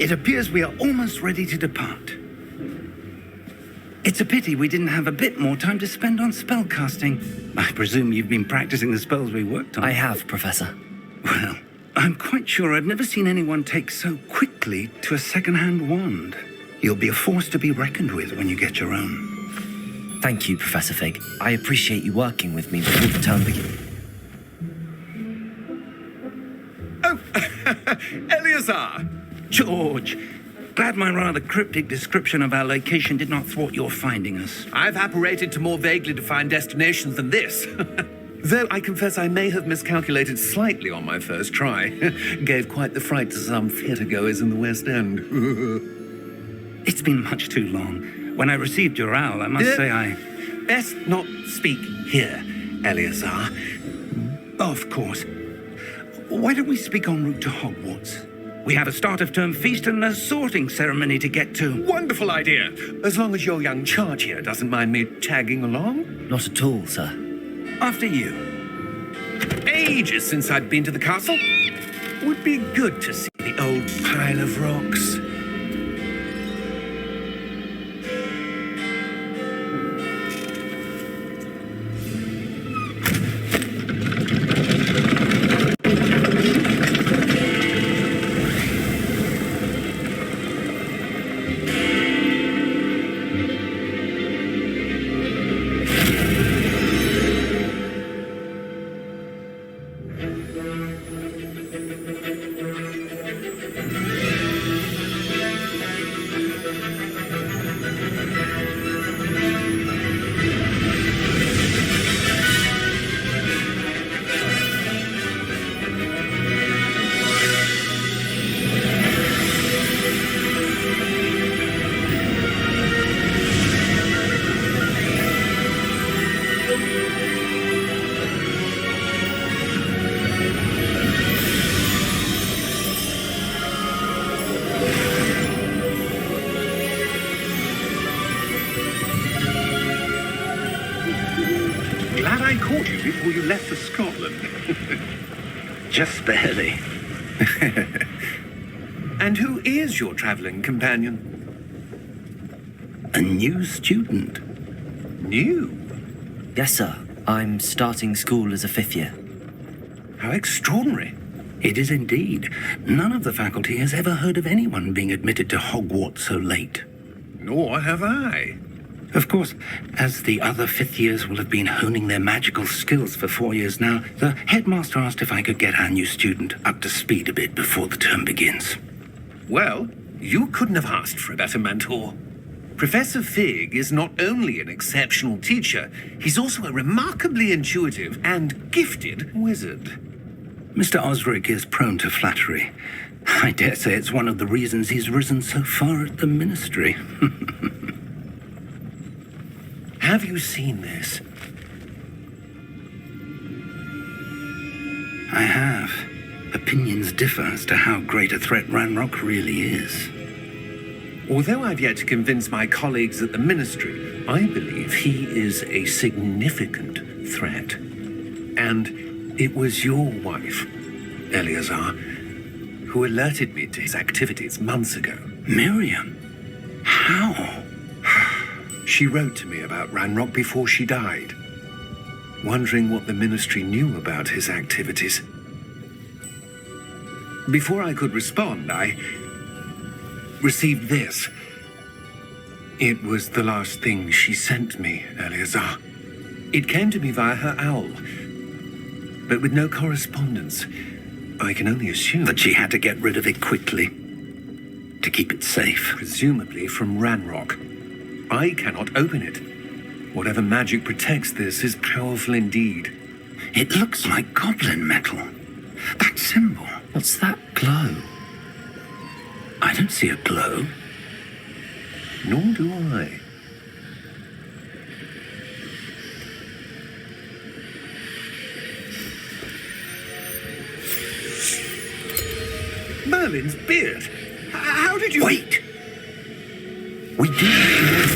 It appears we are almost ready to depart. It's a pity we didn't have a bit more time to spend on spellcasting. I presume you've been practicing the spells we worked on. I have, Professor. Well, I'm quite sure I've never seen anyone take so quickly to a second-hand wand. You'll be a force to be reckoned with when you get your own. Thank you, Professor Fig. I appreciate you working with me before the term begins. Oh, Eleazar! George, glad my rather cryptic description of our location did not thwart your finding us. I've apparated to more vaguely defined destinations than this. Though I confess I may have miscalculated slightly on my first try. Gave quite the fright to some theatre-goers in the West End. It's been much too long. When I received your owl, I must say I... Best not speak here, Eleazar. Of course. Why don't we speak en route to Hogwarts? We have a start-of-term feast and a sorting ceremony to get to. Wonderful idea. As long as your young charge here doesn't mind me tagging along. Not at all, sir. After you. Ages since I'd been to the castle. Would be good to see the old pile of rocks. Glad I caught you before you left for Scotland. Just barely. And who is your travelling companion? A new student. New? Yes, sir. I'm starting school as a fifth year. How extraordinary. It is indeed. None of the faculty has ever heard of anyone being admitted to Hogwarts so late. Nor have I. Of course, as the other fifth years will have been honing their magical skills for 4 years now, the headmaster asked if I could get our new student up to speed a bit before the term begins. Well, you couldn't have asked for a better mentor. Professor Fig is not only an exceptional teacher, he's also a remarkably intuitive and gifted wizard. Mr. Osric is prone to flattery. I dare say it's one of the reasons he's risen so far at the ministry. Have you seen this? I have. Opinions differ as to how great a threat Ranrock really is. Although I've yet to convince my colleagues at the ministry, I believe he is a significant threat. And it was your wife, Eleazar, who alerted me to his activities months ago. Miriam? How? She wrote to me about Ranrock before she died, wondering what the ministry knew about his activities. Before I could respond, I received this. It was the last thing she sent me, Eleazar. It came to me via her owl, but with no correspondence. I can only assume That she had to get rid of it quickly to keep it safe. presumably from Ranrock. I cannot open it. Whatever magic protects this is powerful indeed. It looks like goblin metal. That symbol. What's that glow? I don't see a glow. Nor do I. Merlin's beard. How did you... Wait! We did.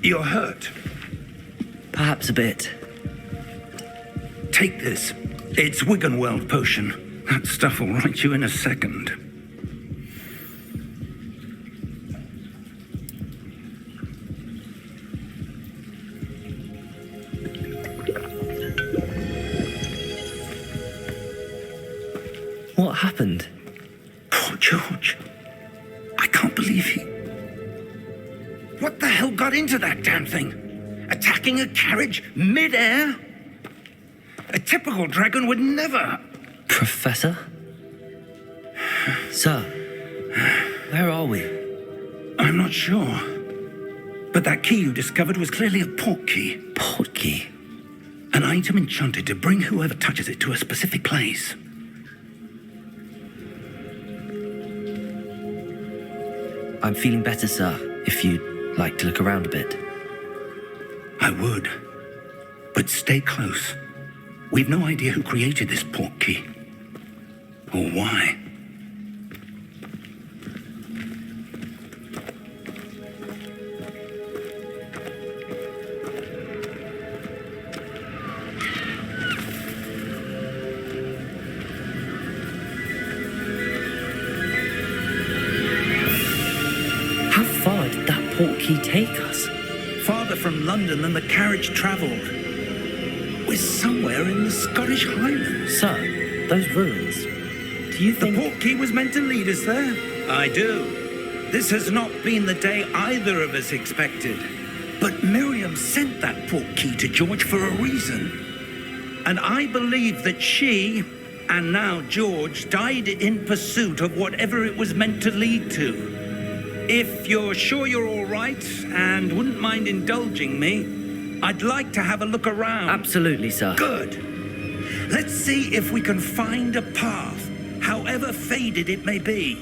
You're hurt. Perhaps a bit. Take this. It's Wiggenweld potion. That stuff will right you in a second. What happened? Poor George. I can't believe he... What the hell got into that damn thing? Attacking a carriage mid-air? A typical dragon would never... Professor? Sir, where are we? I'm not sure. But that key you discovered was clearly a port key. Port key? An item enchanted to bring whoever touches it to a specific place. I'm feeling better, sir, if you'd like to look around a bit. I would. But stay close. We've no idea who created this port key. Or why. How far did that port key take us? Farther from London than the carriage travelled. We're somewhere in the Scottish Highlands. Sir, those ruins. Do you The think... port key was meant to lead us there? I do. This has not been the day either of us expected. But Miriam sent that port key to George for a reason. And I believe that she, and now George, died in pursuit of whatever it was meant to lead to. If you're sure you're all right and wouldn't mind indulging me, I'd like to have a look around. Absolutely, sir. Good. Let's see if we can find a path, however faded it may be.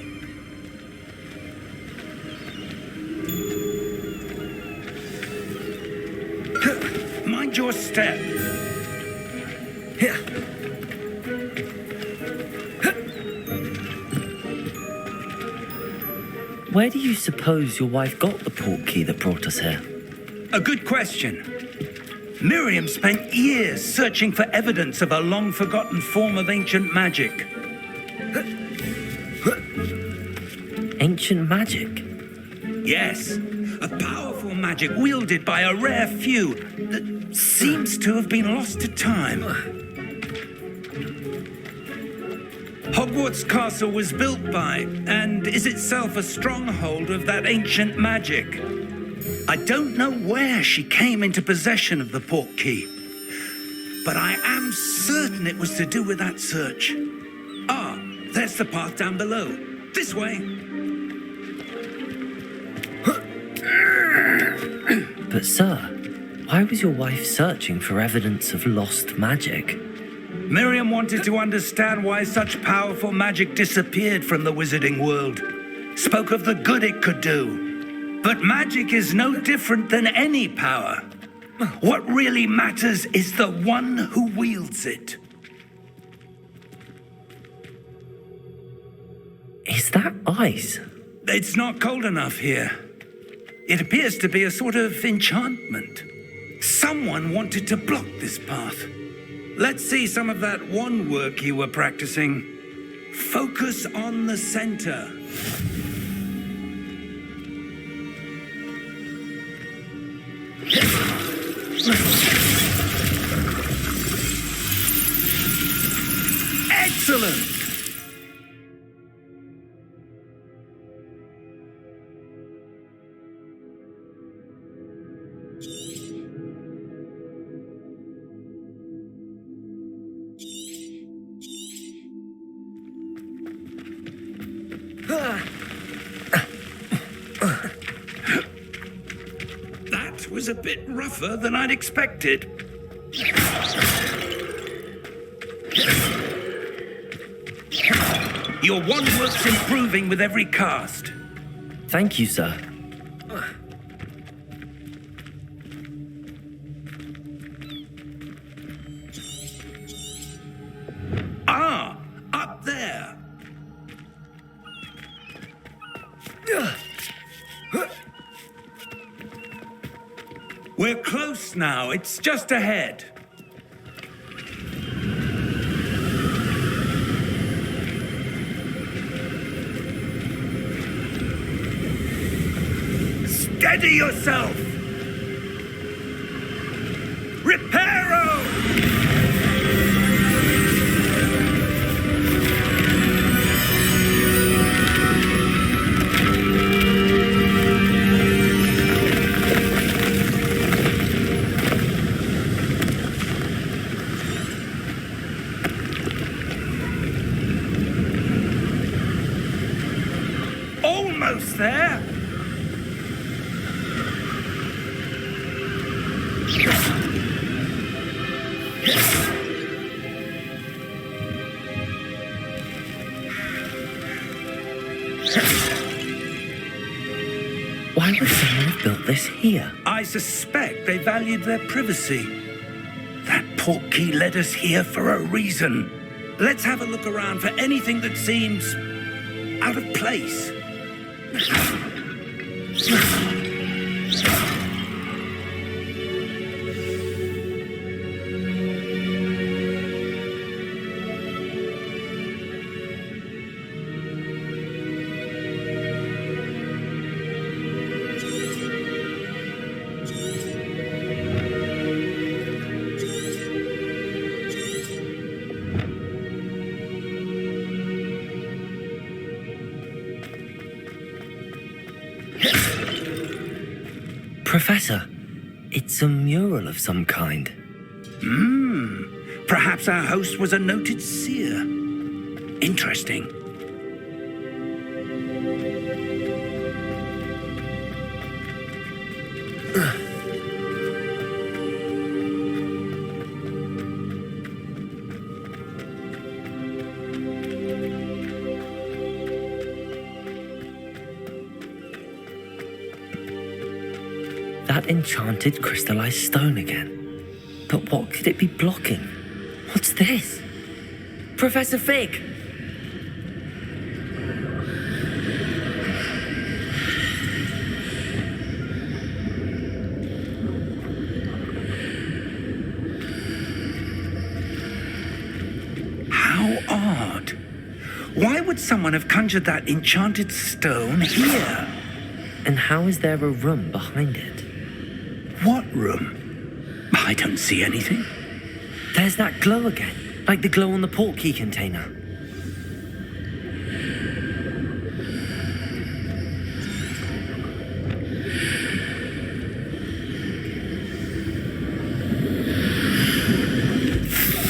Mind your step. Where do you suppose your wife got the port key that brought us here? A good question. Miriam spent years searching for evidence of a long-forgotten form of ancient magic. Ancient magic? Yes, a powerful magic wielded by a rare few that seems to have been lost to time. Hogwarts Castle was built by, and is itself a stronghold of that ancient magic. I don't know where she came into possession of the port key, but I am certain it was to do with that search. Ah, there's the path down below. This way. But sir, why was your wife searching for evidence of lost magic? Miriam wanted to understand why such powerful magic disappeared from the wizarding world. Spoke of the good it could do. But magic is no different than any power. What really matters is the one who wields it. Is that ice? It's not cold enough here. It appears to be a sort of enchantment. Someone wanted to block this path. Let's see some of that wand work you were practicing. Focus on the center. Excellent! That was a bit rougher than I'd expected. Your wand work's improving with every cast. Thank you, sir. Ah, up there. We're close now. It's just ahead. Steady yourself! Reparo! Almost there! Why would someone have built this here? I suspect they valued their privacy. That portkey led us here for a reason. Let's have a look around for anything that seems out of place. Professor, it's a mural of some kind. Perhaps our host was a noted seer. Interesting. That enchanted crystallized stone again. But what could it be blocking? What's this? Professor Fig! How odd. Why would someone have conjured that enchanted stone here? And how is there a room behind it? What room? I don't see anything. There's that glow again, like the glow on the portkey container.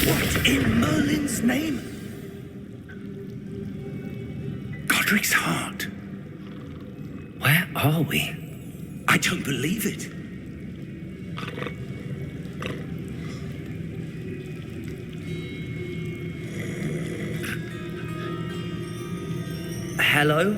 What in Merlin's name? Godric's heart. Where are we? I don't believe it. Hello?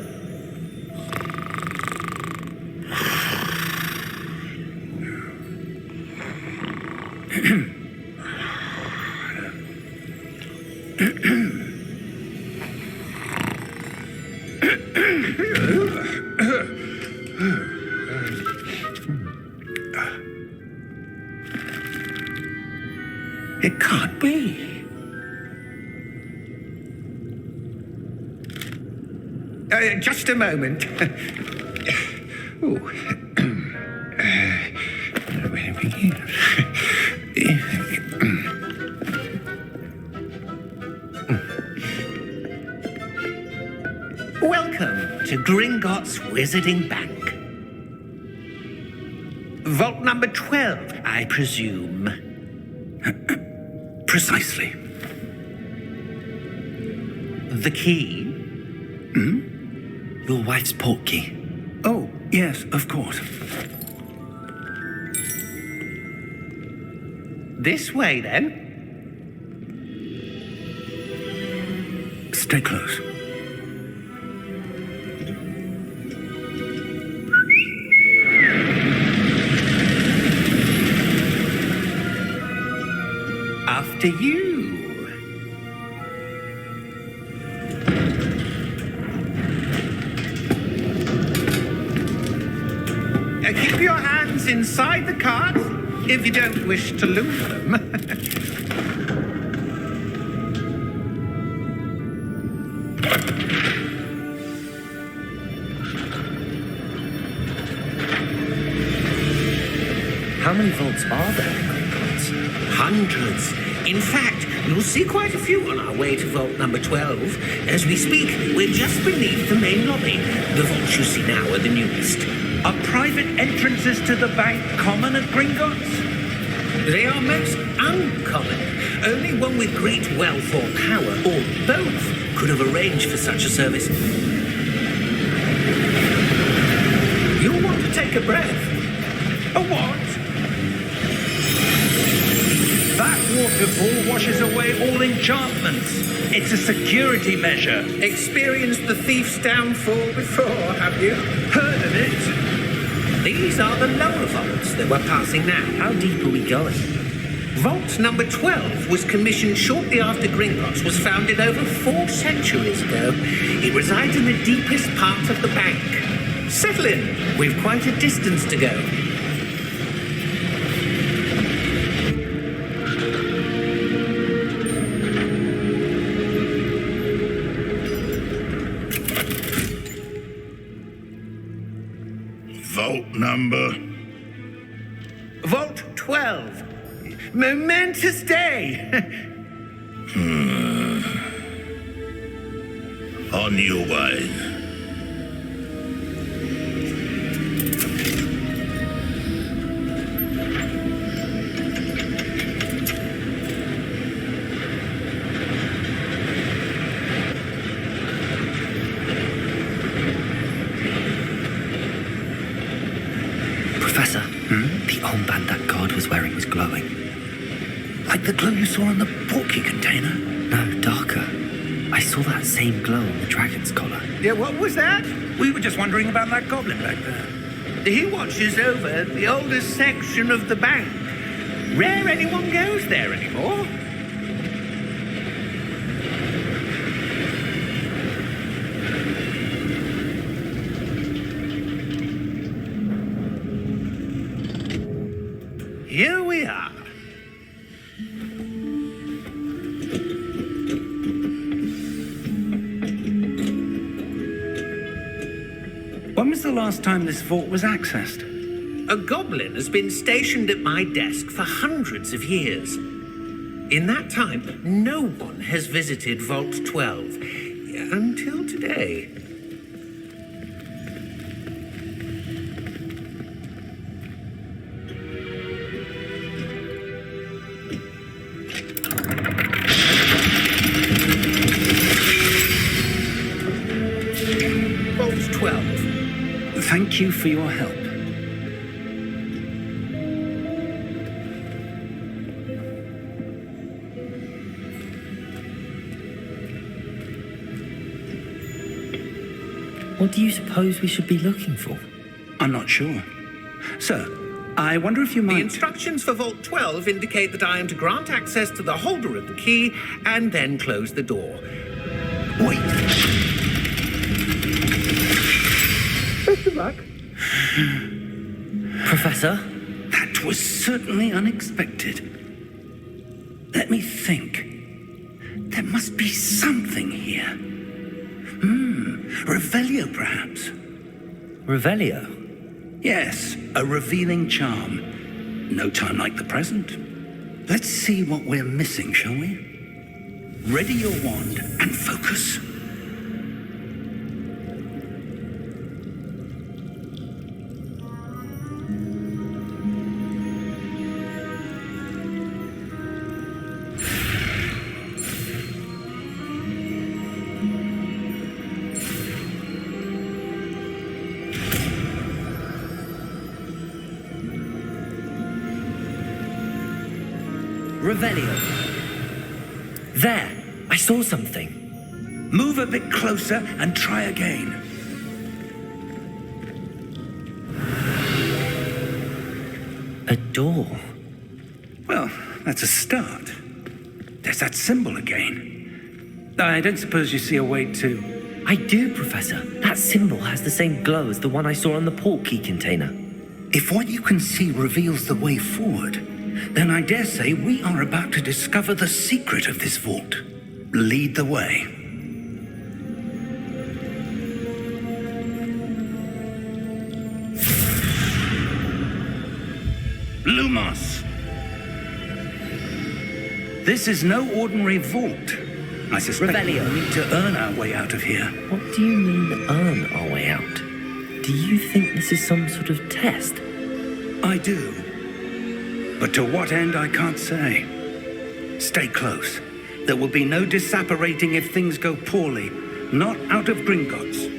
It can't be. Just a moment. Oh. Where are we here? Welcome to Gringotts Wizarding Bank. Vault number 12, I presume. Precisely. The key? Your wife's portkey. Oh, yes, of course. This way, then. Stay close. After you. Keep your hands inside the cart if you don't wish to lose them. How many vaults are there in Gringotts? Hundreds. In fact, you'll see quite a few on our way to vault number 12. As we speak, we're just beneath the main lobby. The vaults you see now are the newest. Are private entrances to the bank common at Gringotts? They are most uncommon. Only one with great wealth or power, or both, could have arranged for such a service. You'll want to take a breath. A what? That waterfall washes away all enchantments. It's a security measure. Experienced the thief's downfall before, have you? Heard of it? These are the lower vaults that we're passing now. How deep are we going? Vault number 12 was commissioned shortly after Gringotts was founded over 4 centuries ago. It resides in the deepest part of the bank. Settle in. We've quite a distance to go. Vault number? Vault 12. Momentous day. On your way. Professor, the armband that guard was wearing was glowing. Like the glow you saw on the portkey container? No, darker. I saw that same glow on the dragon's collar. Yeah, what was that? We were just wondering about that goblin back there. He watches over the oldest section of the bank. Rare anyone goes there anymore. Here we are. When was the last time this vault was accessed? A goblin has been stationed at my desk for hundreds of years. In that time, no one has visited Vault 12 until today. Vault 12. Thank you for your help. What do you suppose we should be looking for? I'm not sure. Sir, I wonder if you The might... instructions for Vault 12 indicate that I am to grant access to the holder of the key and then close the door. Wait. Best of luck. Professor? That was certainly unexpected. Let me think. There must be something here. Revelio, perhaps. Revelio? Yes, a revealing charm. No time like the present. Let's see what we're missing, shall we? Ready your wand and focus. Revelio. There, I saw something. Move a bit closer and try again. A door. Well, that's a start. There's that symbol again. I don't suppose you see a way to... I do, Professor. That symbol has the same glow as the one I saw on the portkey container. If what you can see reveals the way forward, then I dare say we are about to discover the secret of this vault. Lead the way. Lumos! This is no ordinary vault. I suspect Revelio. we need to earn our way out of here. What do you mean, earn our way out? Do you think this is some sort of test? I do. But to what end, I can't say. Stay close. There will be no disapparating if things go poorly. Not out of Gringotts.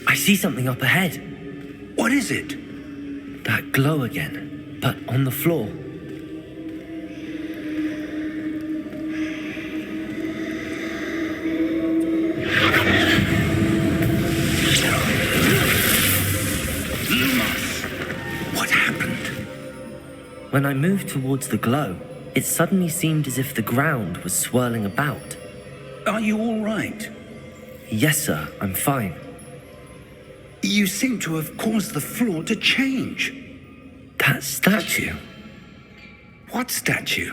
I see something up ahead. What is it? That glow again, but on the floor. Lumos! What happened? When I moved towards the glow, it suddenly seemed as if the ground was swirling about. Are you all right? Yes, sir, I'm fine. You seem to have caused the floor to change. That statue. What statue?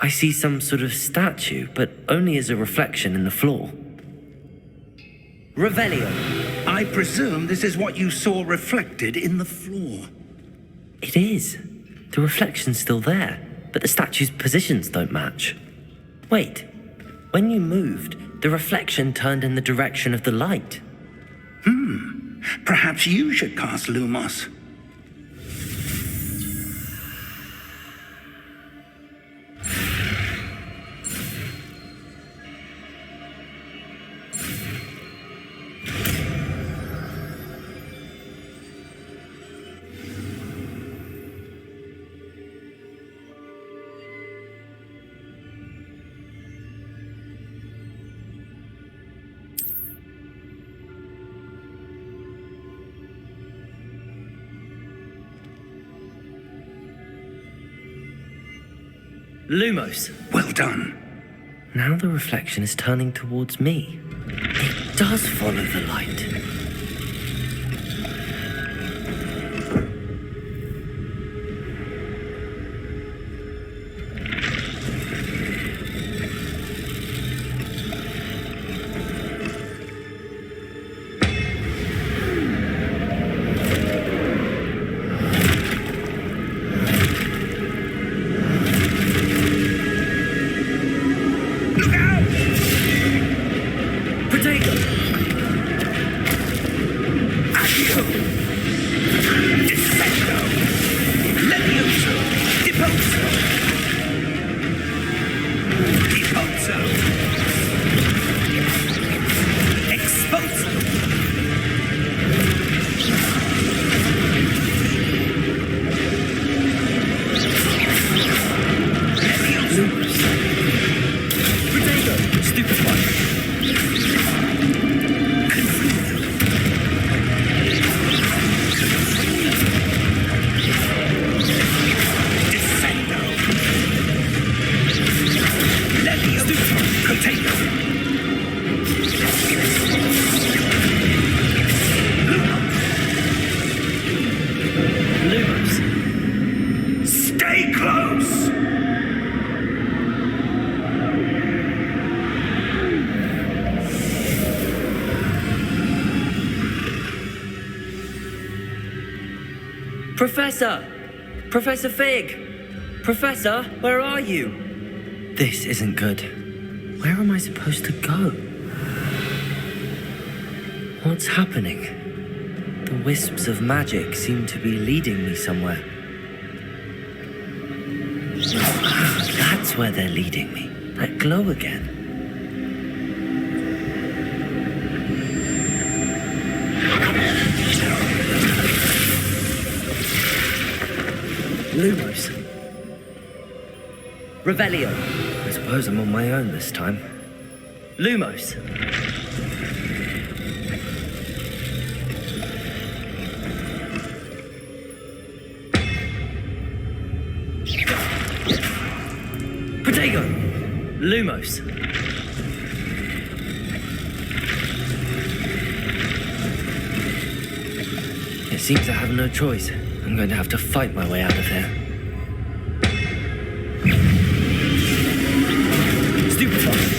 I see some sort of statue, but only as a reflection in the floor. Revelio. I presume this is what you saw reflected in the floor. It is. The reflection's still there, but the statue's positions don't match. Wait. When you moved, the reflection turned in the direction of the light. Perhaps you should cast Lumos. Lumos. Well done. Now the reflection is turning towards me. It does follow the light. Stay close! Professor! Professor Fig! Professor, where are you? This isn't good. Where am I supposed to go? What's happening? The wisps of magic seem to be leading me somewhere. That's where they're leading me. That glow again. Lumos. Revelio. I suppose I'm on my own this time. Lumos. Lumos. It seems I have no choice. I'm going to have to fight my way out of here. Stupefy.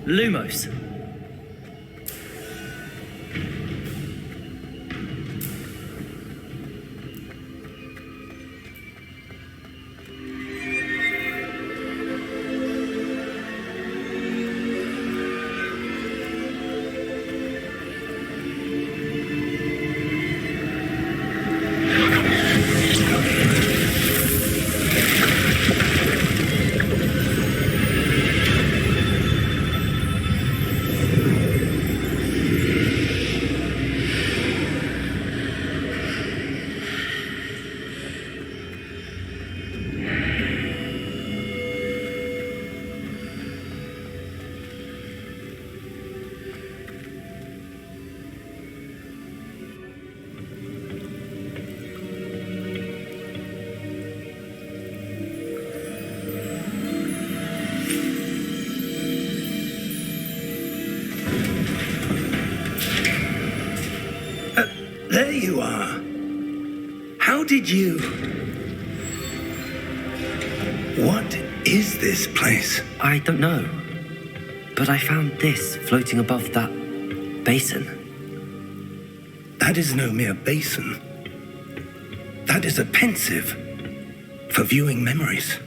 Lumos. There you are. How did you... What is this place? I don't know. But I found this floating above that basin. That is no mere basin. That is a pensive for viewing memories.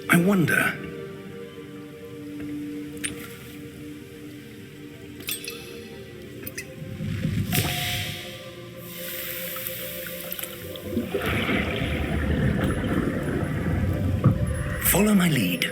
I wonder... Follow my lead.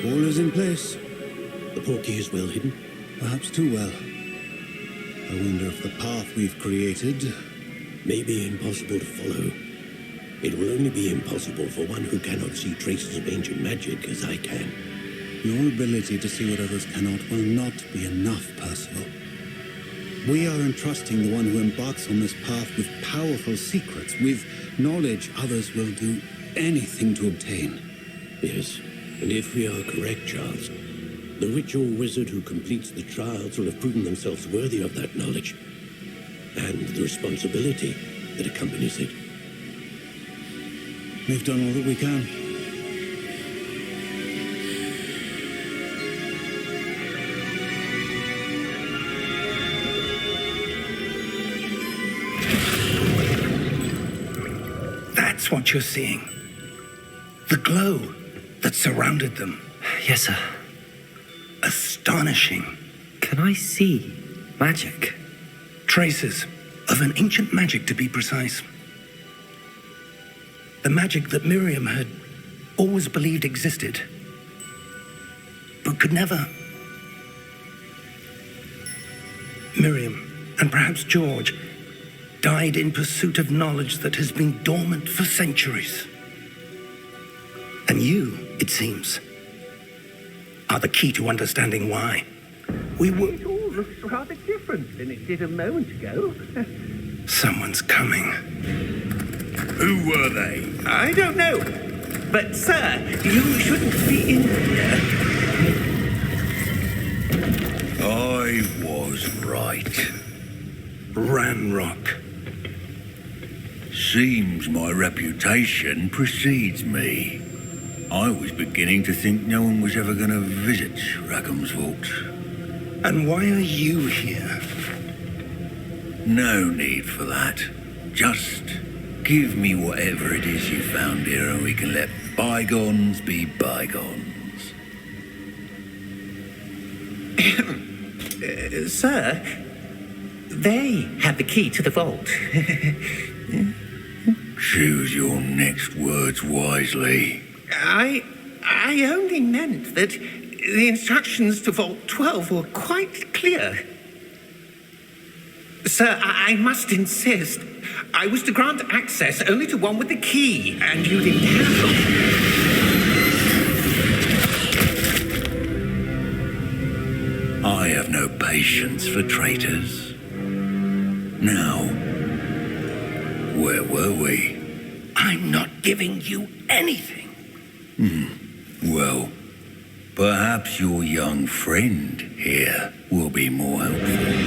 All is is in place. The portkey is well hidden. Perhaps too well. I wonder if the path we've created may be impossible to follow. It will only be impossible for one who cannot see traces of ancient magic as I can. Your ability to see what others cannot will not be enough, Percival. We are entrusting the one who embarks on this path with powerful secrets, with knowledge others will do anything to obtain. Yes, and if we are correct, Charles, the witch or wizard who completes the trials will have proven themselves worthy of that knowledge and the responsibility that accompanies it. We've done all that we can. That's what you're seeing. The glow that surrounded them. Yes, sir. Astonishing. Can I see magic? Traces of an ancient magic, to be precise. The magic that Miriam had always believed existed, but could never. Miriam, and perhaps George, died in pursuit of knowledge that has been dormant for centuries. And you, it seems, are the key to understanding why. We were... It all looks rather different than it did a moment ago. Someone's coming. Who were they? I don't know. But, sir, you shouldn't be in here. I was right. Ranrock. Seems my reputation precedes me. I was beginning to think no one was ever going to visit Rackham's vault. And why are you here? No need for that. Just give me whatever it is you found here and we can let bygones be bygones. Sir, they have the key to the vault. Choose your next words wisely. I only meant that the instructions to Vault 12 were quite clear. Sir, I must insist. I was to grant access only to one with the key, and you didn't have them. I have no patience for traitors. Now, where were we? I'm not giving you anything. Well, perhaps your young friend here will be more helpful.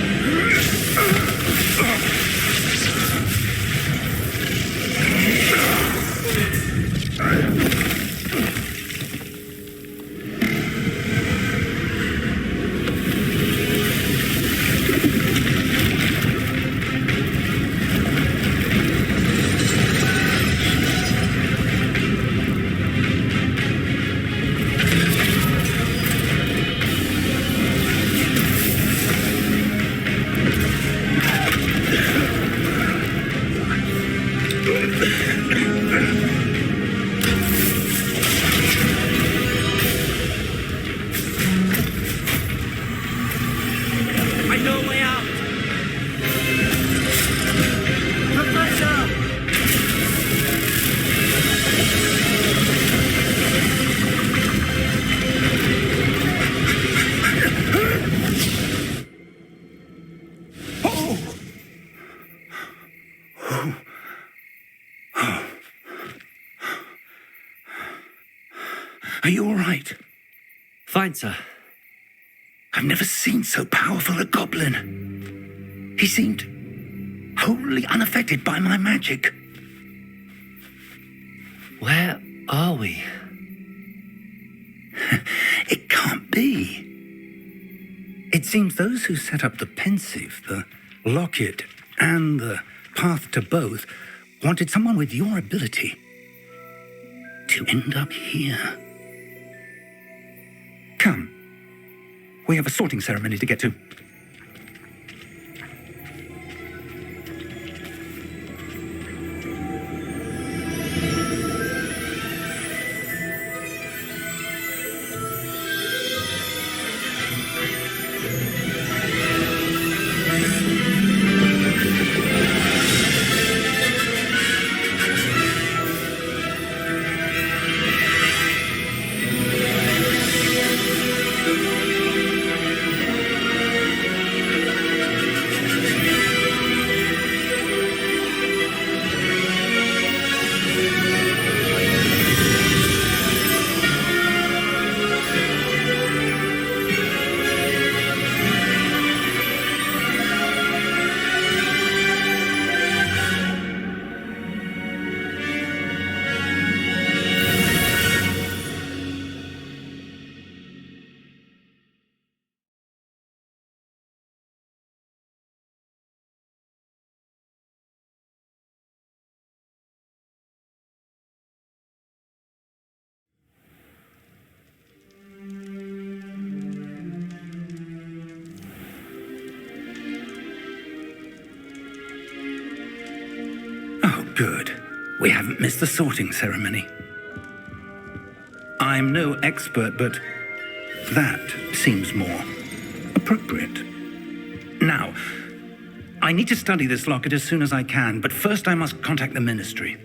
Are you all right? Fine, sir. I've never seen so powerful a goblin. He seemed wholly unaffected by my magic. Where are we? It can't be. It seems those who set up the pensive, the locket, and the path to both wanted someone with your ability to end up here. Come. We have a sorting ceremony to get to. Good. We haven't missed the sorting ceremony. I'm no expert, but that seems more appropriate. Now, I need to study this locket as soon as I can, but first I must contact the Ministry.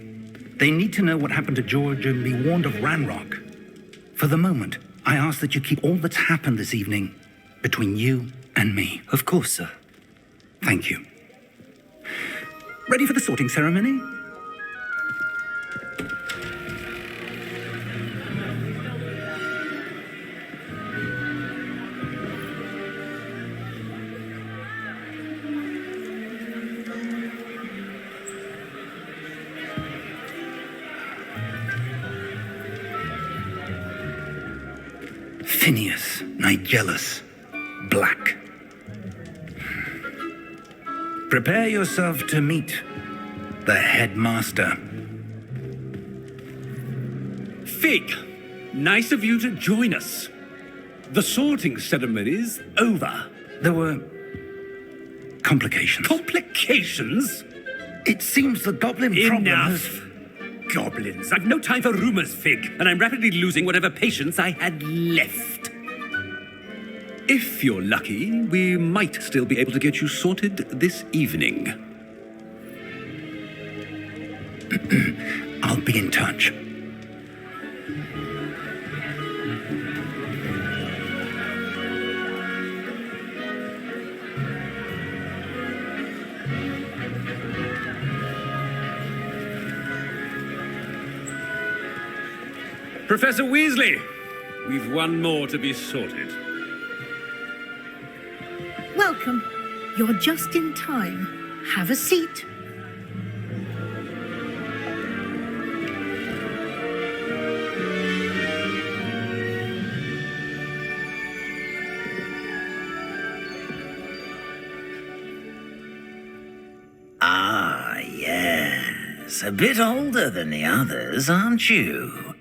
They need to know what happened to George and be warned of Ranrock. For the moment, I ask that you keep all that's happened this evening between you and me. Of course, sir. Thank you. Ready for the sorting ceremony? Phineas, Nigellus, Black. Prepare yourself to meet the headmaster. Fig, nice of you to join us. The sorting ceremony's over. There were complications. Complications? It seems the goblin problem Enough. Goblins. I've no time for rumors, Fig, and I'm rapidly losing whatever patience I had left. If you're lucky, we might still be able to get you sorted this evening. I'll be in touch. Professor Weasley, we've one more to be sorted. Welcome. You're just in time. Have a seat. Ah, yes. A bit older than the others, aren't you?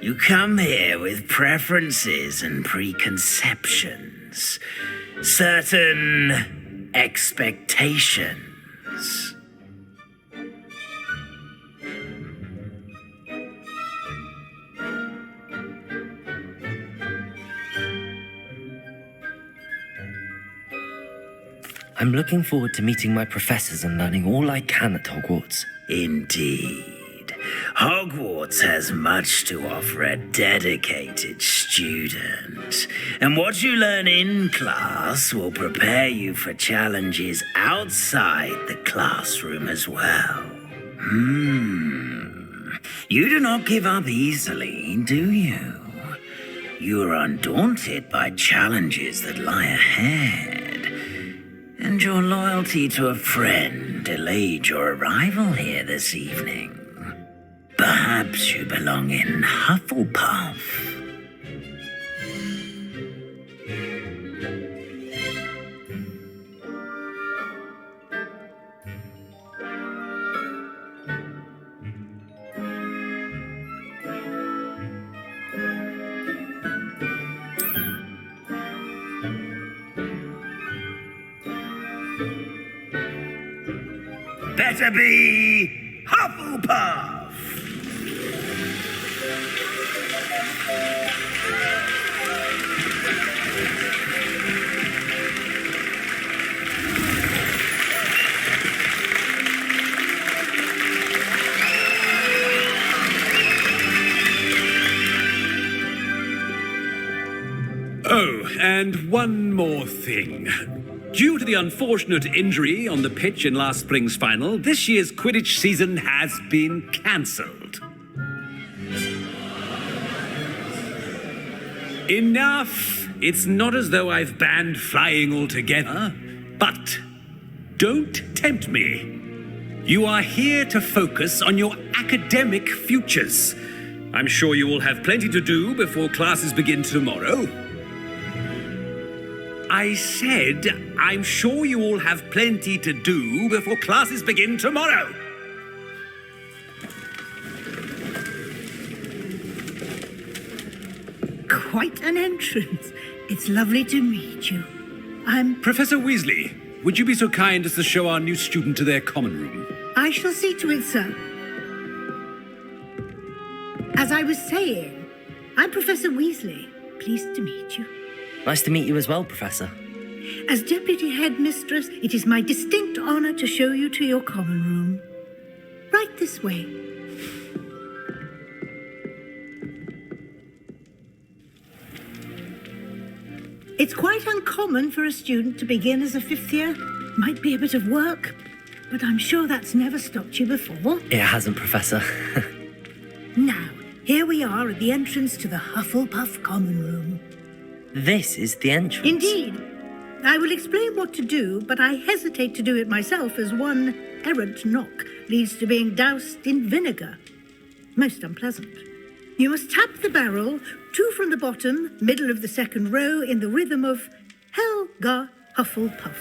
You come here with preferences and preconceptions. Certain expectations. I'm looking forward to meeting my professors and learning all I can at Hogwarts. Indeed. Hogwarts has much to offer a dedicated student, and what you learn in class will prepare you for challenges outside the classroom as well. You do not give up easily, do you? You are undaunted by challenges that lie ahead, and your loyalty to a friend delayed your arrival here this evening. Perhaps you belong in Hufflepuff. Better be Hufflepuff! Oh, and one more thing. Due to the unfortunate injury on the pitch in last spring's final, this year's Quidditch season has been cancelled. Enough! It's not as though I've banned flying altogether, but don't tempt me. You are here to focus on your academic futures. I'm sure you will have plenty to do before classes begin tomorrow. I said, I'm sure you all have plenty to do before classes begin tomorrow. Quite an entrance. It's lovely to meet you. I'm... Professor Weasley, would you be so kind as to show our new student to their common room? I shall see to it, sir. As I was saying, I'm Professor Weasley. Pleased to meet you. Nice to meet you as well, Professor. As Deputy Headmistress, it is my distinct honor to show you to your common room. Right this way. It's quite uncommon for a student to begin as a fifth year. Might be a bit of work, but I'm sure that's never stopped you before. It hasn't, Professor. Now, here we are at the entrance to the Hufflepuff common room. This is the entrance. Indeed. I will explain what to do, but I hesitate to do it myself as one errant knock leads to being doused in vinegar. Most unpleasant. You must tap the barrel, 2 from the bottom, middle of the second row, in the rhythm of Helga Hufflepuff.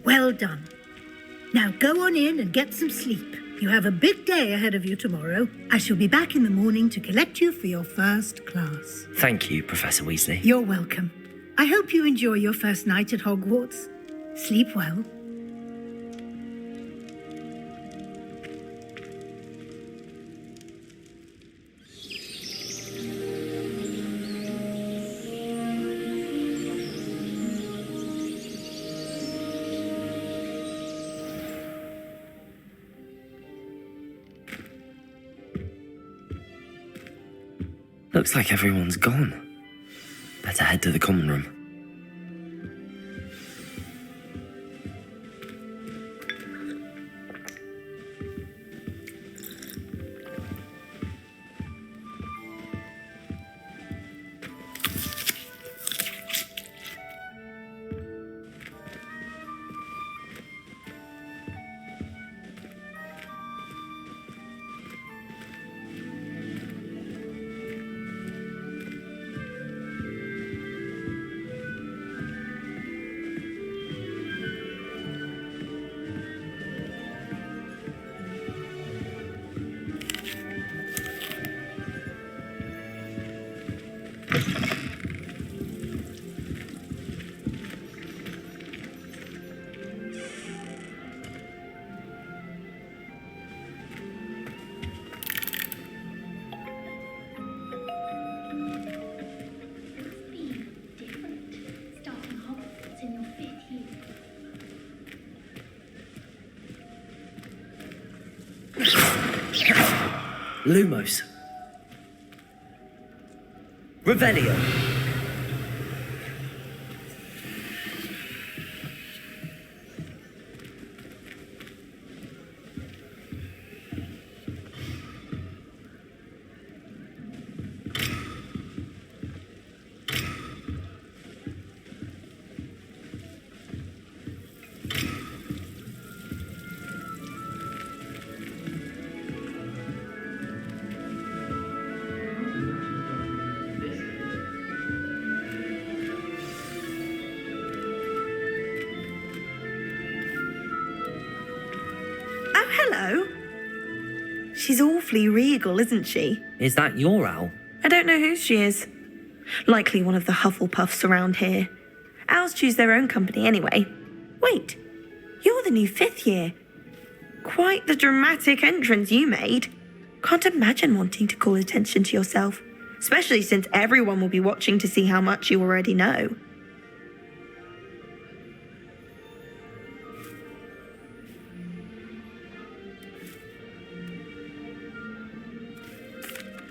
Well done. Now go on in and get some sleep. You have a big day ahead of you tomorrow. I shall be back in the morning to collect you for your first class. Thank you, Professor Weasley. You're welcome. I hope you enjoy your first night at Hogwarts. Sleep well. Looks like everyone's gone. Better head to the common room. Lumos. Revelio. Hello. She's awfully regal, isn't she? Is that your owl? I don't know who she is. Likely one of the Hufflepuffs around here. Owls choose their own company anyway. Wait, you're the new 5th year. Quite the dramatic entrance you made. Can't imagine wanting to call attention to yourself, especially since everyone will be watching to see how much you already know.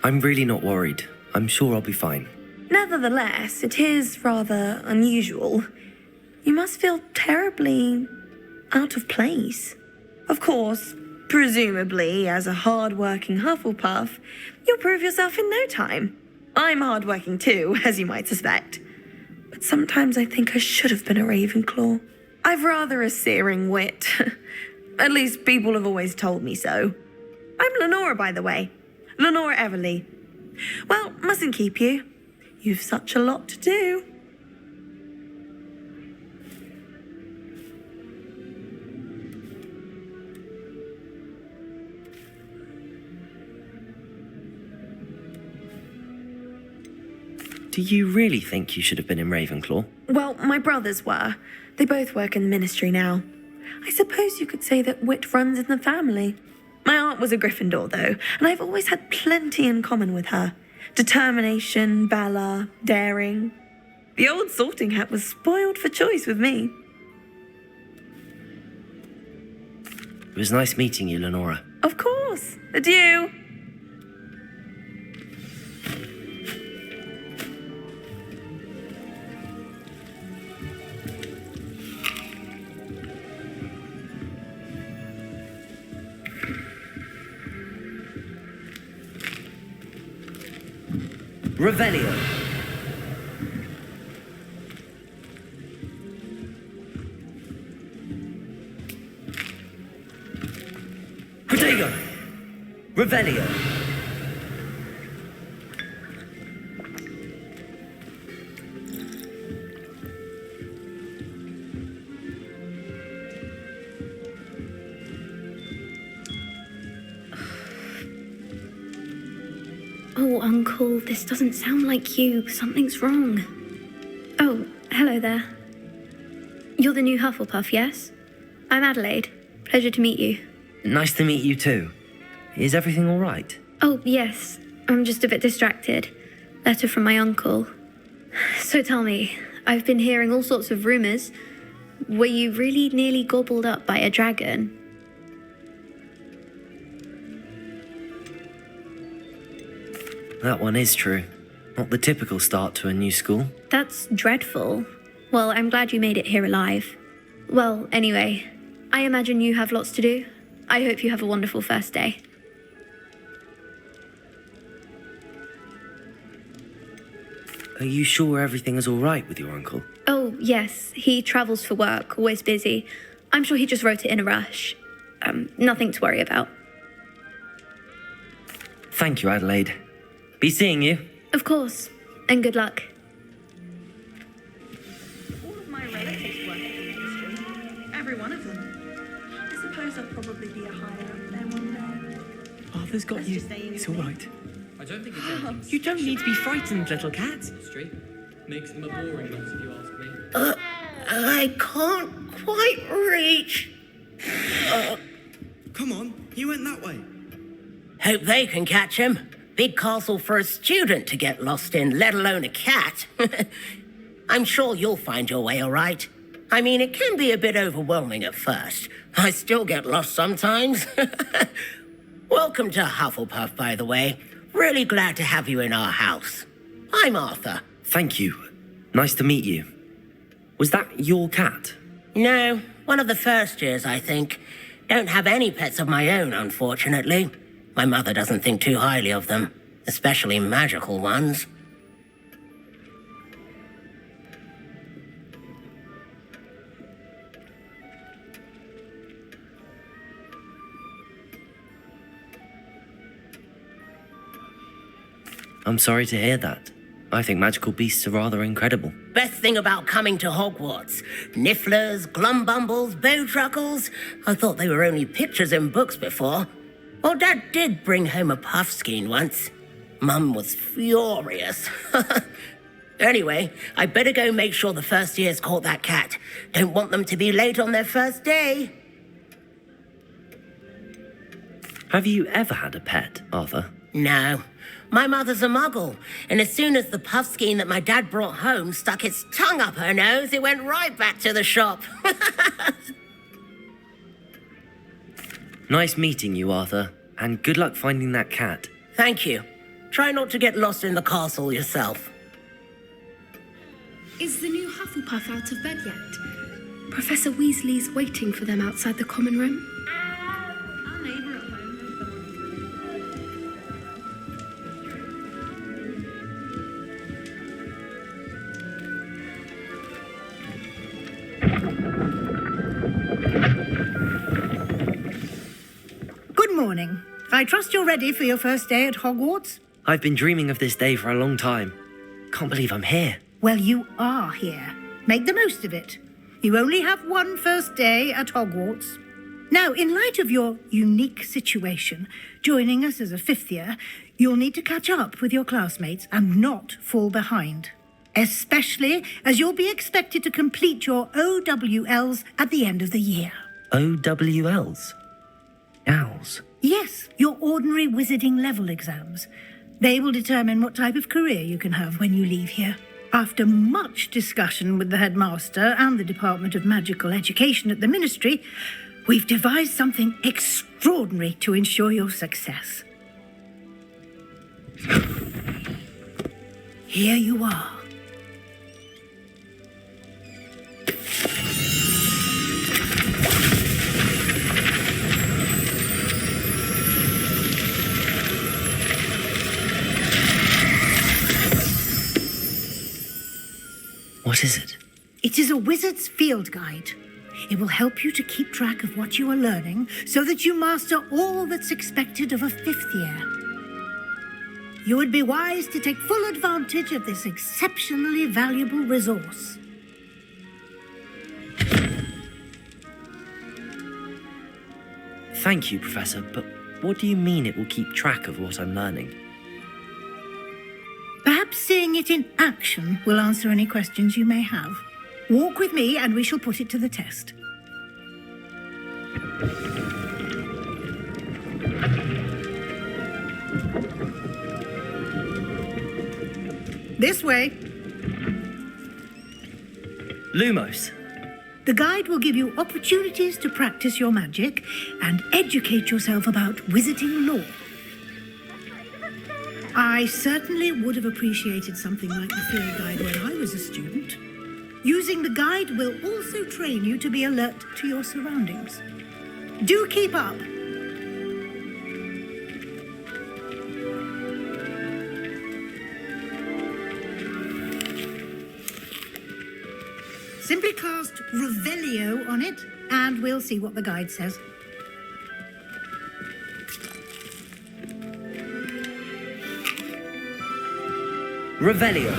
I'm really not worried. I'm sure I'll be fine. Nevertheless, it is rather unusual. You must feel terribly out of place. Of course, presumably, as a hard-working Hufflepuff, you'll prove yourself in no time. I'm hard-working too, as you might suspect. But sometimes I think I should have been a Ravenclaw. I've rather a searing wit. At least people have always told me so. I'm Lenora, by the way. Lenora Everly. Well, mustn't keep you. You've such a lot to do. Do you really think you should have been in Ravenclaw? Well, my brothers were. They both work in the ministry now. I suppose you could say that wit runs in the family. My aunt was a Gryffindor, though, and I've always had plenty in common with her. Determination, valor, daring. The old sorting hat was spoiled for choice with me. It was nice meeting you, Lenora. Of course. Adieu. Revelio. Protego. Revelio. Oh, Uncle, this doesn't sound like you. Something's wrong. Oh, hello there. You're the new Hufflepuff, yes? I'm Adelaide. Pleasure to meet you. Nice to meet you too. Is everything all right? Oh, yes. I'm just a bit distracted. Letter from my uncle. So tell me, I've been hearing all sorts of rumours. Were you really nearly gobbled up by a dragon? That one is true. Not the typical start to a new school. That's dreadful. Well, I'm glad you made it here alive. Well, anyway, I imagine you have lots to do. I hope you have a wonderful first day. Are you sure everything is all right with your uncle? Oh, yes. He travels for work, always busy. I'm sure he just wrote it in a rush. Nothing to worry about. Thank you, Adelaide. Be seeing you. Of course. And good luck. All of my relatives work in the industry. Every one of them. I suppose I'll probably be a higher up there one day. Arthur's got you. It's all right. I don't think it's You don't need to be frightened, little cat. Street makes them a boring lot, if you ask me. I can't quite reach. Come on, you went that way. Hope they can catch him. Big castle for a student to get lost in, let alone a cat. I'm sure you'll find your way all right. I mean, it can be a bit overwhelming at first. I still get lost sometimes. Welcome to Hufflepuff, by the way. Really glad to have you in our house. I'm Arthur. Thank you. Nice to meet you. Was that your cat? No, one of the first years, I think. Don't have any pets of my own, unfortunately. My mother doesn't think too highly of them, especially magical ones. I'm sorry to hear that. I think magical beasts are rather incredible. Best thing about coming to Hogwarts. Nifflers, glumbumbles, bowtruckles. I thought they were only pictures in books before. Well, Dad did bring home a puffskein once. Mum was furious. Anyway, I better go make sure the first years caught that cat. Don't want them to be late on their first day. Have you ever had a pet, Arthur? No. My mother's a muggle, and as soon as the puffskein that my dad brought home stuck its tongue up her nose, it went right back to the shop. Nice meeting you, Arthur, and good luck finding that cat. Thank you. Try not to get lost in the castle yourself. Is the new Hufflepuff out of bed yet? Professor Weasley's waiting for them outside the common room. Our neighbour at home has Good morning. I trust you're ready for your first day at Hogwarts? I've been dreaming of this day for a long time. Can't believe I'm here. Well, you are here. Make the most of it. You only have one first day at Hogwarts. Now, in light of your unique situation, joining us as a fifth year, you'll need to catch up with your classmates and not fall behind. Especially as you'll be expected to complete your OWLs at the end of the year. OWLs? Owls? Yes, your ordinary wizarding level exams. They will determine what type of career you can have when you leave here. After much discussion with the headmaster and the Department of Magical Education at the Ministry, we've devised something extraordinary to ensure your success. Here you are. What is it? It is a wizard's field guide. It will help you to keep track of what you are learning so that you master all that's expected of a fifth year. You would be wise to take full advantage of this exceptionally valuable resource. Thank you, Professor, but what do you mean it will keep track of what I'm learning? Perhaps seeing it in action will answer any questions you may have. Walk with me and we shall put it to the test. This way. Lumos. The guide will give you opportunities to practice your magic and educate yourself about wizarding lore. I certainly would have appreciated something like the field guide when I was a student. Using the guide will also train you to be alert to your surroundings. Do keep up. Simply cast Revelio on it, and we'll see what the guide says. Revelio.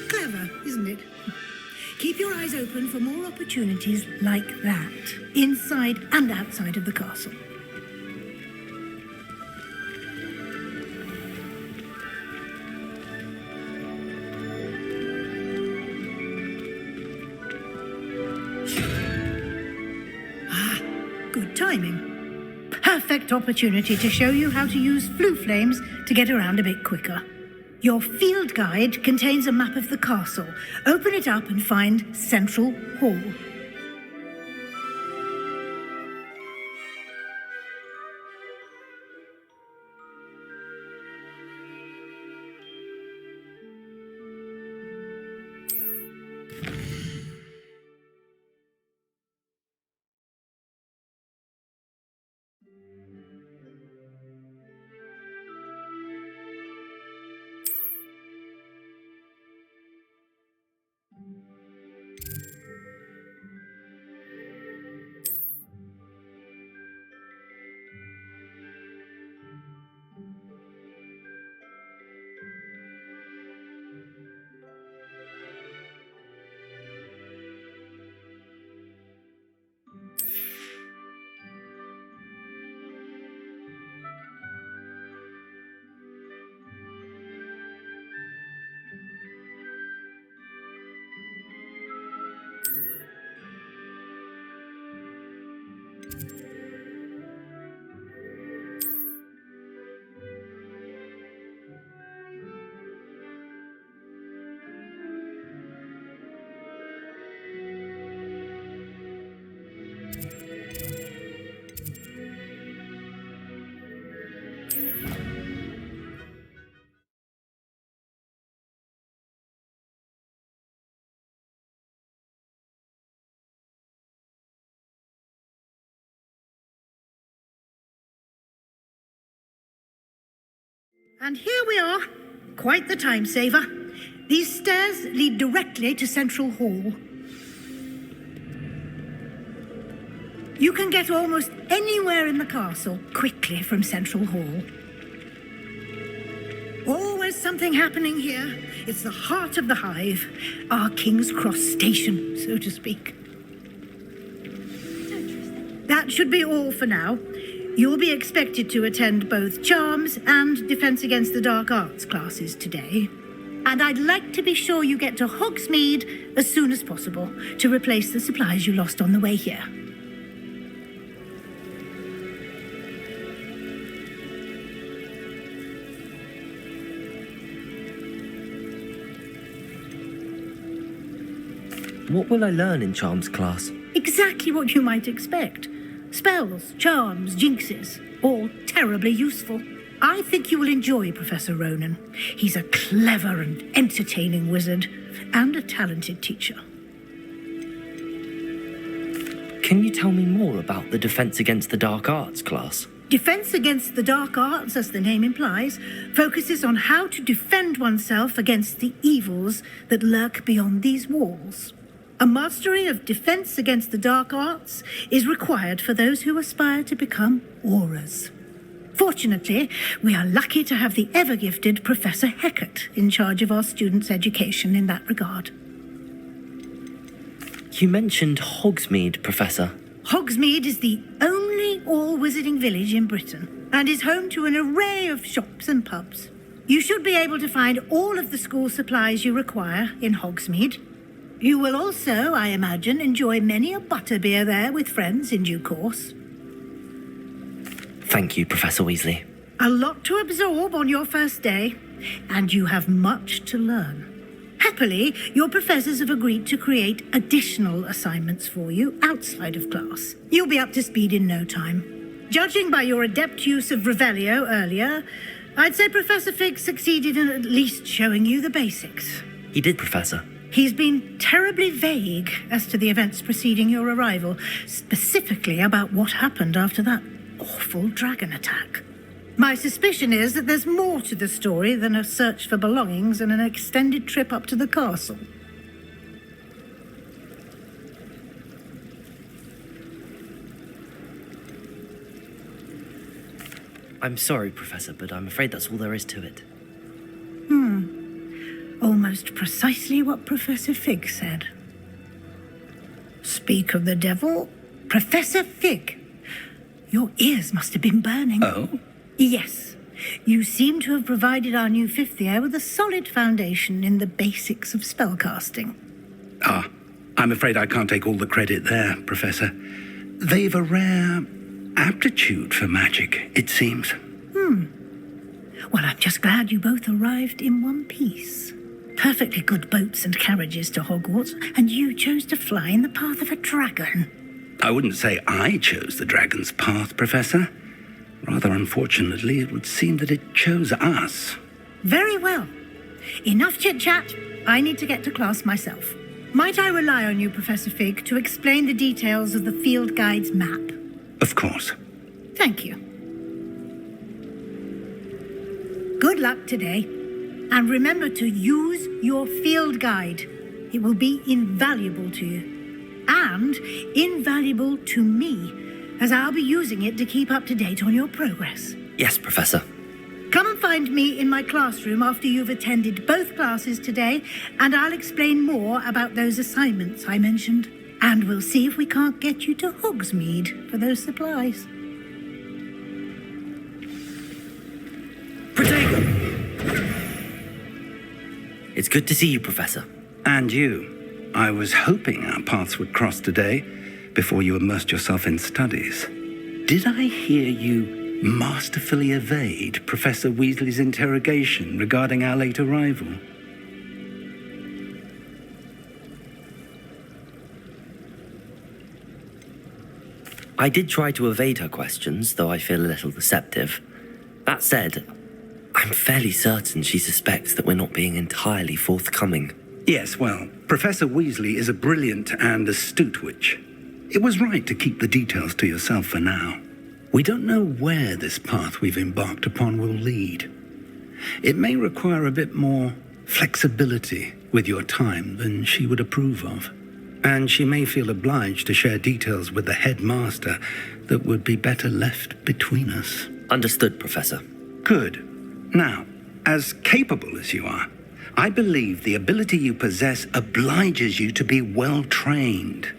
Clever, isn't it? Keep your eyes open for more opportunities like that, inside and outside of the castle. Ah, good timing. Perfect opportunity to show you how to use flue flames to get around a bit quicker. Your field guide contains a map of the castle. Open it up and find Central Hall. And here we are. Quite the time saver. These stairs lead directly to Central Hall. You can get almost anywhere in the castle quickly from Central Hall. Always something happening here. It's the heart of the hive, our King's Cross station, so to speak. That should be all for now. You'll be expected to attend both Charms and Defense Against the Dark Arts classes today. And I'd like to be sure you get to Hogsmeade as soon as possible to replace the supplies you lost on the way here. What will I learn in Charms class? Exactly what you might expect. Spells, charms, jinxes, all terribly useful. I think you will enjoy Professor Ronan. He's a clever and entertaining wizard, and a talented teacher. Can you tell me more about the Defense Against the Dark Arts class? Defense Against the Dark Arts, as the name implies, focuses on how to defend oneself against the evils that lurk beyond these walls. A mastery of Defense Against the Dark Arts is required for those who aspire to become auras. Fortunately, we are lucky to have the ever-gifted Professor Hecat in charge of our students' education in that regard. You mentioned Hogsmeade, Professor. Hogsmeade is the only all-wizarding village in Britain and is home to an array of shops and pubs. You should be able to find all of the school supplies you require in Hogsmeade. You will also, I imagine, enjoy many a butterbeer there with friends in due course. Thank you, Professor Weasley. A lot to absorb on your first day, and you have much to learn. Happily, your professors have agreed to create additional assignments for you outside of class. You'll be up to speed in no time. Judging by your adept use of Revelio earlier, I'd say Professor Fig succeeded in at least showing you the basics. He did, Professor. He's been terribly vague as to the events preceding your arrival, specifically about what happened after that awful dragon attack. My suspicion is that there's more to the story than a search for belongings and an extended trip up to the castle. I'm sorry, Professor, but I'm afraid that's all there is to it. Almost precisely what Professor Fig said. Speak of the devil, Professor Fig. Your ears must have been burning. Oh? Yes. You seem to have provided our new fifth year with a solid foundation in the basics of spellcasting. Ah, I'm afraid I can't take all the credit there, Professor. They've a rare aptitude for magic, it seems. Well, I'm just glad you both arrived in one piece. Perfectly good boats and carriages to Hogwarts, and you chose to fly in the path of a dragon. I wouldn't say I chose the dragon's path, Professor. Rather unfortunately, it would seem that it chose us. Very well. Enough chit-chat. I need to get to class myself. Might I rely on you, Professor Fig, to explain the details of the field guide's map? Of course. Thank you. Good luck today. And remember to use your field guide. It will be invaluable to you. And invaluable to me, as I'll be using it to keep up to date on your progress. Yes, Professor. Come and find me in my classroom after you've attended both classes today, and I'll explain more about those assignments I mentioned. And we'll see if we can't get you to Hogsmeade for those supplies. Protego! It's good to see you, Professor. And you. I was hoping our paths would cross today before you immersed yourself in studies. Did I hear you masterfully evade Professor Weasley's interrogation regarding our late arrival? I did try to evade her questions, though I feel a little deceptive. That said, I'm fairly certain she suspects that we're not being entirely forthcoming. Yes, well, Professor Weasley is a brilliant and astute witch. It was right to keep the details to yourself for now. We don't know where this path we've embarked upon will lead. It may require a bit more flexibility with your time than she would approve of. And she may feel obliged to share details with the headmaster that would be better left between us. Understood, Professor. Good. Now, as capable as you are, I believe the ability you possess obliges you to be well trained.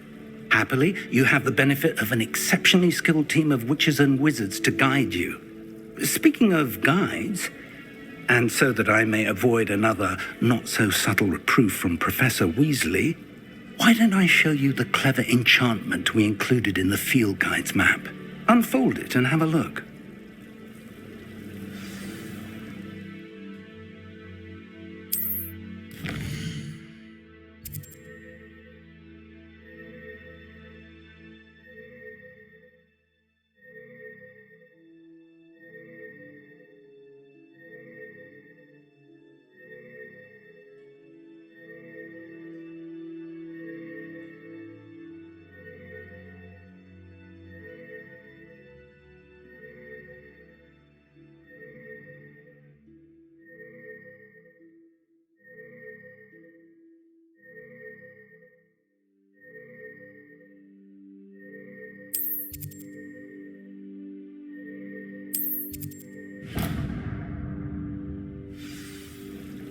Happily, you have the benefit of an exceptionally skilled team of witches and wizards to guide you. Speaking of guides, and so that I may avoid another not-so-subtle reproof from Professor Weasley, why don't I show you the clever enchantment we included in the field guide's map? Unfold it and have a look.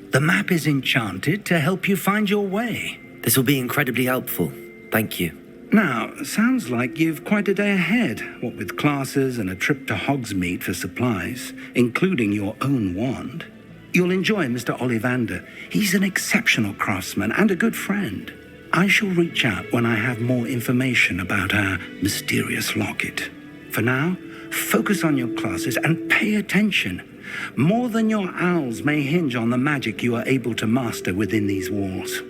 The map is enchanted to help you find your way. This will be incredibly helpful. Thank you. Now, sounds like you've quite a day ahead, what with classes and a trip to Hogsmeade for supplies, including your own wand. You'll enjoy Mr. Ollivander. He's an exceptional craftsman and a good friend. I shall reach out when I have more information about our mysterious locket. For now, focus on your classes and pay attention. More than your owls may hinge on the magic you are able to master within these walls.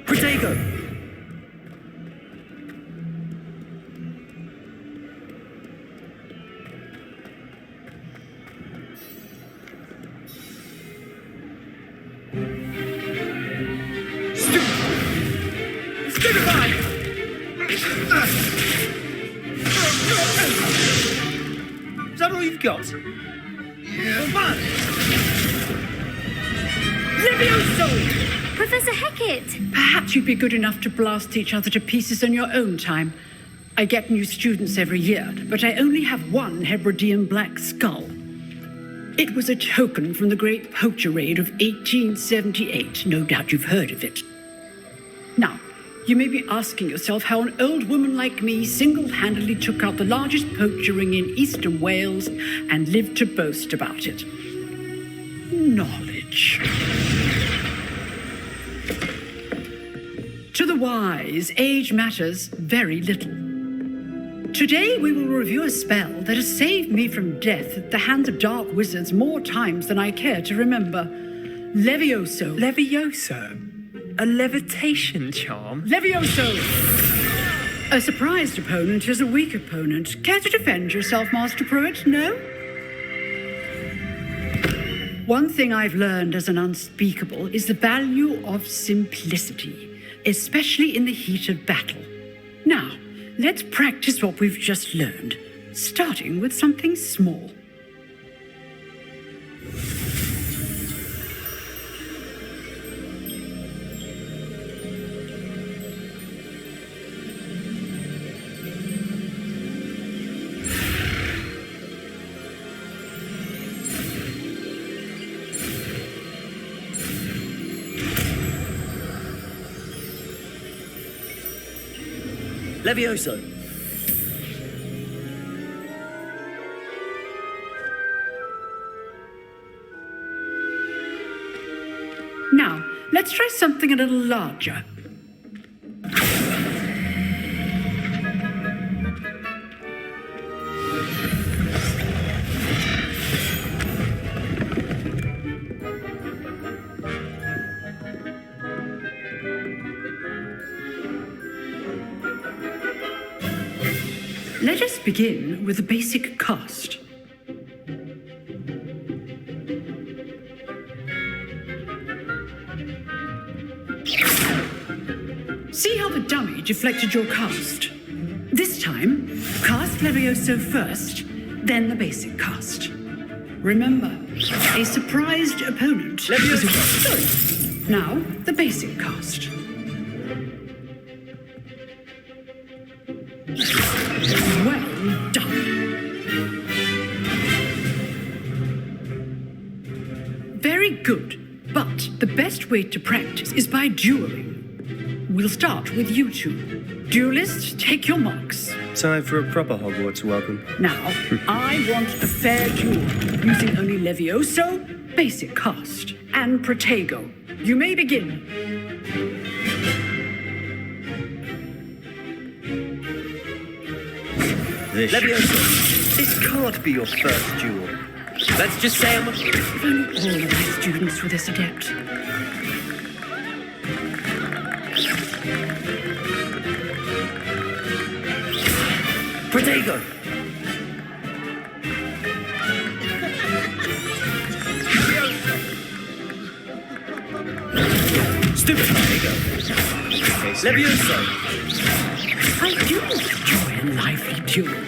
Protego! Stupefy! Is that all you've got? Fun! Levioso! Professor Hecat! Perhaps you'd be good enough to blast each other to pieces in your own time. I get new students every year, but I only have one Hebridean black skull. It was a token from the Great Poacher Raid of 1878. No doubt you've heard of it. Now, you may be asking yourself how an old woman like me single-handedly took out the largest poacher ring in eastern Wales and lived to boast about it. Knowledge. To the wise, age matters very little. Today we will review a spell that has saved me from death at the hands of dark wizards more times than I care to remember. Levioso. Levioso? A levitation charm? Levioso! A surprised opponent is a weak opponent. Care to defend yourself, Master Pruitt? No? One thing I've learned as an unspeakable is the value of simplicity, especially in the heat of battle. Now, let's practice what we've just learned, starting with something small. Levioso. Now, let's try something a little larger. Let us begin with the basic cast. See how the dummy deflected your cast? This time, cast Levioso first, then the basic cast. Remember, a surprised opponent. Levioso. Now, the basic cast. Well done. Very good, but the best way to practice is by dueling. We'll start with you two. Duelists, take your marks. Time for a proper Hogwarts welcome. Now, I want a fair duel, using only Levioso, basic cast, and Protego. You may begin. Levioso, this can't be your first duel. Let's just say I'm If only all of my students were this adept. Protego. Stupid Protego. Levioso. I do enjoy a lively duel.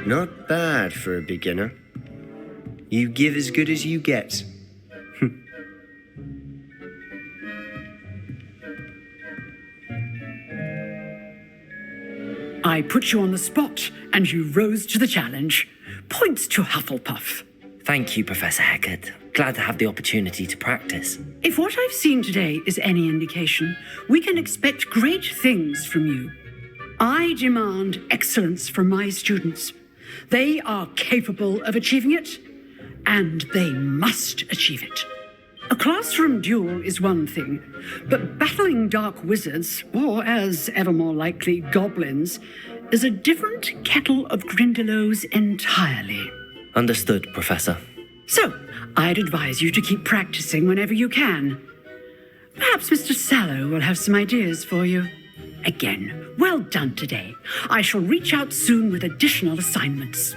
Not bad for a beginner. You give as good as you get. I put you on the spot, and you rose to the challenge. Points to Hufflepuff. Thank you, Professor Hecat. Glad to have the opportunity to practice. If what I've seen today is any indication, we can expect great things from you. I demand excellence from my students. They are capable of achieving it, and they must achieve it. A classroom duel is one thing, but battling dark wizards, or as ever more likely, goblins, is a different kettle of Grindylows entirely. Understood, Professor. So, I'd advise you to keep practicing whenever you can. Perhaps Mr. Sallow will have some ideas for you. Again, well done today. I shall reach out soon with additional assignments.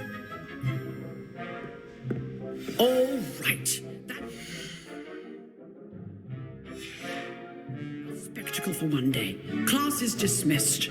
All right. Spectacle for one day. Class is dismissed.